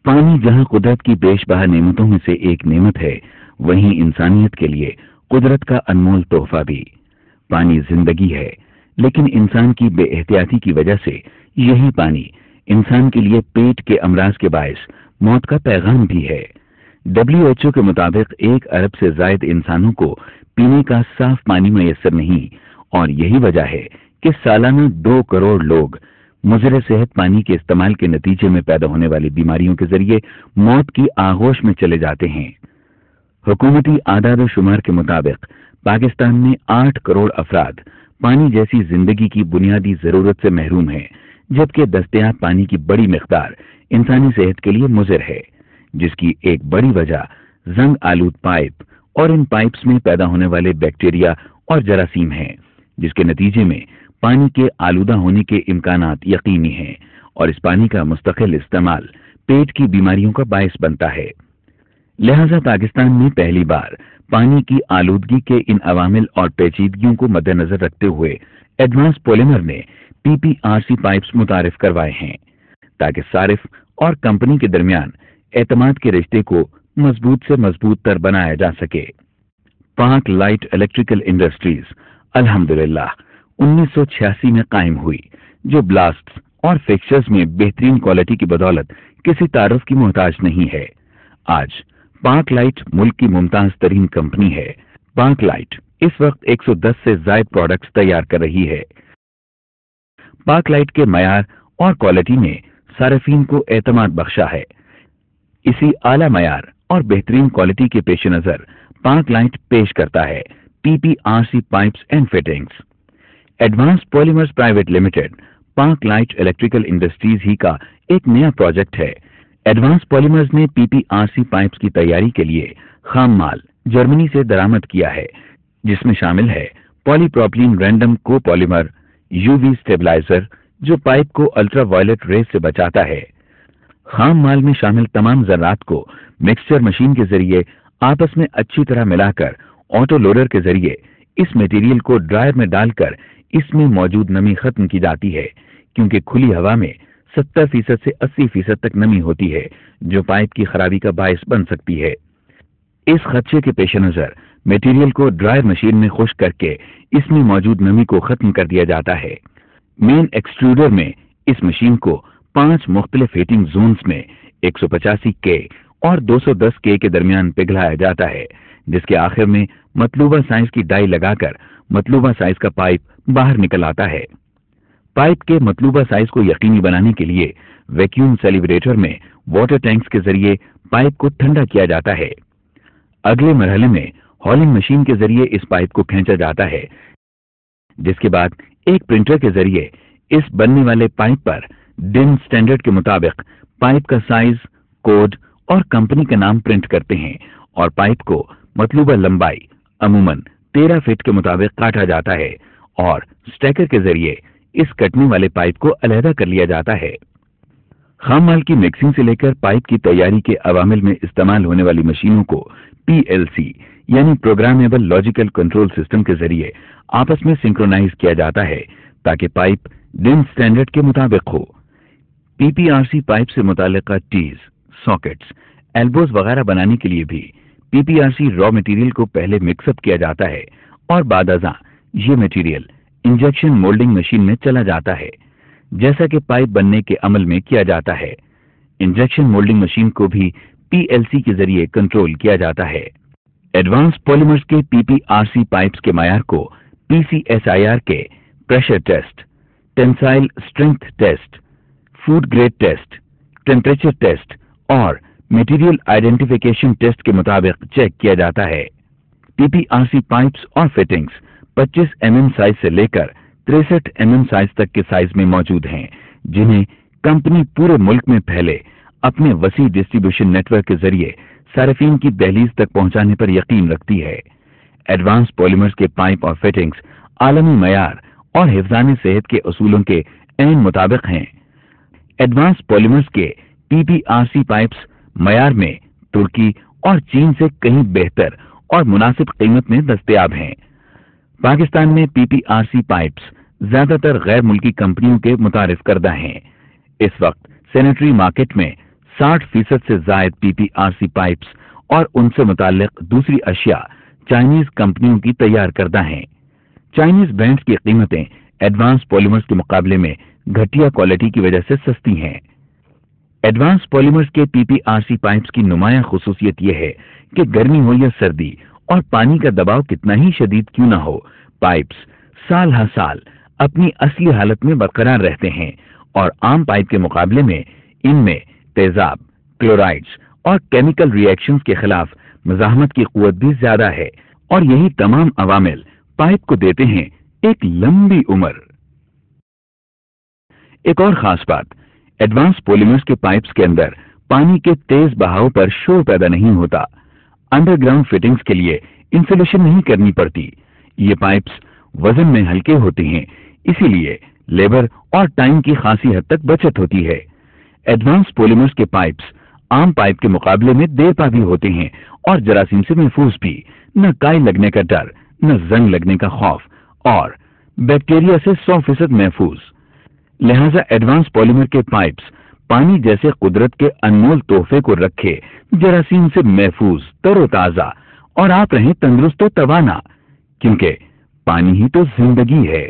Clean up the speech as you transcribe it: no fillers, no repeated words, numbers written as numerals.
پانی جہاں قدرت کی بیش بہا نعمتوں میں سے ایک نعمت ہے، وہیں انسانیت کے لیے قدرت کا انمول تحفہ بھی۔ پانی زندگی ہے، لیکن انسان کی بے احتیاطی کی وجہ سے یہی پانی انسان کے لیے پیٹ کے امراض کے باعث موت کا پیغام بھی ہے۔ WHO کے مطابق 1 ارب سے زائد انسانوں کو پینے کا صاف پانی میسر نہیں، اور یہی وجہ ہے کہ سالانہ 2 کروڑ لوگ مضر صحت پانی کے استعمال کے نتیجے میں پیدا ہونے والی بیماریوں کے ذریعے موت کی آغوش میں چلے جاتے ہیں۔ حکومتی اعداد و شمار کے مطابق پاکستان میں 8 کروڑ افراد پانی جیسی زندگی کی بنیادی ضرورت سے محروم ہیں، جبکہ دستیاب پانی کی بڑی مقدار انسانی صحت کے لیے مضر ہے، جس کی ایک بڑی وجہ زنگ آلود پائپ اور ان پائپس میں پیدا ہونے والے بیکٹیریا اور جراثیم ہیں، جس کے نتیجے میں پانی کے آلودہ ہونے کے امکانات یقینی ہیں، اور اس پانی کا مستقل استعمال پیٹ کی بیماریوں کا باعث بنتا ہے۔ لہذا پاکستان میں پہلی بار پانی کی آلودگی کے ان عوامل اور پیچیدگیوں کو مد نظر رکھتے ہوئے ایڈوانس پولیمر نے PPRC پائپس متعارف کروائے ہیں، تاکہ صارف اور کمپنی کے درمیان اعتماد کے رشتے کو مضبوط سے مضبوط تر بنایا جا سکے۔ پاک لائٹ الیکٹریکل انڈسٹریز الحمدللہ 1986 میں قائم ہوئی، جو بلاسٹ اور فکسچرز میں بہترین کوالٹی کی بدولت کسی تعارف کی محتاج نہیں ہے۔ آج پاک لائٹ ملک کی ممتاز ترین کمپنی ہے۔ پاک لائٹ اس وقت 110 سے زائد پروڈکٹس تیار کر رہی ہے۔ پاک لائٹ کے معیار اور کوالٹی نے صارفین کو اعتماد بخشا ہے۔ اسی اعلیٰ معیار اور بہترین کوالٹی کے پیش نظر پاک لائٹ پیش کرتا ہے PPRC pipes and fittings. Advance polymers private limited پاک لائٹ الیکٹریکل انڈسٹریز ہی کا ایک نیا پروجیکٹ ہے۔ ایڈوانس پولیمرز نے PPRC پائپس کی تیاری کے لیے خام مال جرمنی سے درآمد کیا ہے، جس میں شامل ہے پولی پروپلین رینڈم کو پولیمر UV سٹیبلائزر، جو پائپ کو الٹرا وائلٹ ریز سے بچاتا ہے۔ خام مال میں شامل تمام ذرات کو مکسچر مشین کے ذریعے آپس میں اچھی طرح ملا کر آٹو لوڈر کے ذریعے اس میٹیریل کو ڈرائر میں ڈال کر اس میں موجود نمی ختم کی جاتی ہے، کیونکہ کھلی ہوا میں 70% سے 80% تک نمی ہوتی ہے، جو پائپ کی خرابی کا باعث بن سکتی ہے۔ اس خدشے کے پیش نظر میٹیریل کو ڈرائر مشین میں خشک کر کے اس میں موجود نمی کو ختم کر دیا جاتا ہے۔ مین ایکسٹروڈر میں اس مشین کو 5 مختلف ہیٹنگ زونز میں 185 کے اور 210 کے درمیان پگھلایا جاتا ہے، جس کے آخر میں مطلوبہ سائز کی ڈائی لگا کر مطلوبہ سائز کا پائپ باہر نکل آتا ہے۔ پائپ کے مطلوبہ سائز کو یقینی بنانے کے لیے ویکیوم سیلیبریٹر میں واٹر ٹینکس کے ذریعے پائپ کو ٹھنڈا کیا جاتا ہے۔ اگلے مرحلے میں ہالنگ مشین کے ذریعے اس پائپ کو کھینچا جاتا ہے، جس کے بعد ایک پرنٹر کے ذریعے اس بننے والے پائپ پر ڈن سٹینڈرڈ کے مطابق پائپ کا سائز، کوڈ اور کمپنی کا نام پرنٹ کرتے ہیں، اور پائپ کو مطلوبہ لمبائی عموماً 13 فٹ کے مطابق کاٹا جاتا ہے، اور سٹیکر کے ذریعے اس کٹنے والے پائپ کو علیحدہ کر لیا جاتا ہے۔ خام مال کی مکسنگ سے لے کر پائپ کی تیاری کے عوامل میں استعمال ہونے والی مشینوں کو PLC یعنی پروگرامیبل لاجیکل کنٹرول سسٹم کے ذریعے آپس میں سنکرونائز کیا جاتا ہے، تاکہ پائپ ڈن سٹینڈرڈ کے مطابق ہو۔ PPRC پائپ سے متعلقہ ٹیز، ساکٹس، ایلبوز وغیرہ بنانے کے لیے بھی PPRC را مٹیریل کو پہلے مکس اپ کیا جاتا ہے، اور بعد ازاں یہ مٹیریل انجیکشن مولڈنگ مشین میں چلا جاتا ہے، جیسا کہ پائپ بننے کے عمل میں کیا جاتا ہے۔ انجیکشن مولڈنگ مشین کو بھی PLC کے ذریعے کنٹرول کیا جاتا ہے۔ ایڈوانس پولیمرز کے PPRC پائپس کے معیار کو PCSIR کے pressure test, tensile strength test, food grade test, temperature test اور میٹیریل آئیڈینٹیفیکیشن ٹیسٹ کے مطابق چیک کیا جاتا ہے۔ PPRC پائپس اور فٹنگز 25 mm سائز سے لے کر 63 mm سائز تک کے سائز میں موجود ہیں، جنہیں کمپنی پورے ملک میں پھیلے اپنے وسیع ڈسٹریبیوشن نیٹ ورک کے ذریعے صارفین کی دہلیز تک پہنچانے پر یقین رکھتی ہے۔ ایڈوانس پولیمرز کے پائپ اور فٹنگز عالمی معیار اور حفظان صحت کے اصولوں کے عین مطابق ہیں۔ ایڈوانس پولیمرز کے PPRC پائپس معیار میں ترکی اور چین سے کہیں بہتر اور مناسب قیمت میں دستیاب ہیں۔ پاکستان میں PPRC پائپس زیادہ تر غیر ملکی کمپنیوں کے متعارف کردہ ہیں۔ اس وقت سینیٹری مارکیٹ میں 60% سے زائد PPRC پائپس اور ان سے متعلق دوسری اشیاء چائنیز کمپنیوں کی تیار کردہ ہیں۔ چائنیز برانڈز کی قیمتیں ایڈوانس پولیمرز کے مقابلے میں گھٹیا کوالٹی کی وجہ سے سستی ہیں۔ ایڈوانس پولیمرز کے PPRC پائپس کی نمایاں خصوصیت یہ ہے کہ گرمی ہو یا سردی اور پانی کا دباؤ کتنا ہی شدید کیوں نہ ہو، پائپس سال ہر سال اپنی اصلی حالت میں برقرار رہتے ہیں، اور عام پائپ کے مقابلے میں ان میں تیزاب، کلورائڈز اور کیمیکل ری ایکشنز کے خلاف مزاحمت کی قوت بھی زیادہ ہے، اور یہی تمام عوامل پائپ کو دیتے ہیں ایک لمبی عمر۔ ایک اور خاص بات، ایڈوانس پولیمرز کے پائپس کے اندر پانی کے تیز بہاؤ پر شور پیدا نہیں ہوتا۔ انڈر گراؤنڈ فٹنگز کے لیے انسولیشن نہیں کرنی پڑتی۔ یہ پائپس وزن میں ہلکے ہوتے ہیں، اسی لیے لیبر اور ٹائم کی خاصی حد تک بچت ہوتی ہے۔ ایڈوانس پولیمرز کے پائپس عام پائپ کے مقابلے میں دیر پا بھی ہوتے ہیں اور جراثیم سے محفوظ بھی، نہ کائی لگنے کا ڈر، نہ زنگ لگنے کا خوف، اور بیکٹیریا سے 100% محفوظ۔ لہذا ایڈوانس پولیمر کے پائپس پانی جیسے قدرت کے انمول تحفے کو رکھے جراثیم سے محفوظ، تر و تازہ، اور آپ رہیں تندرست و توانا، کیونکہ پانی ہی تو زندگی ہے۔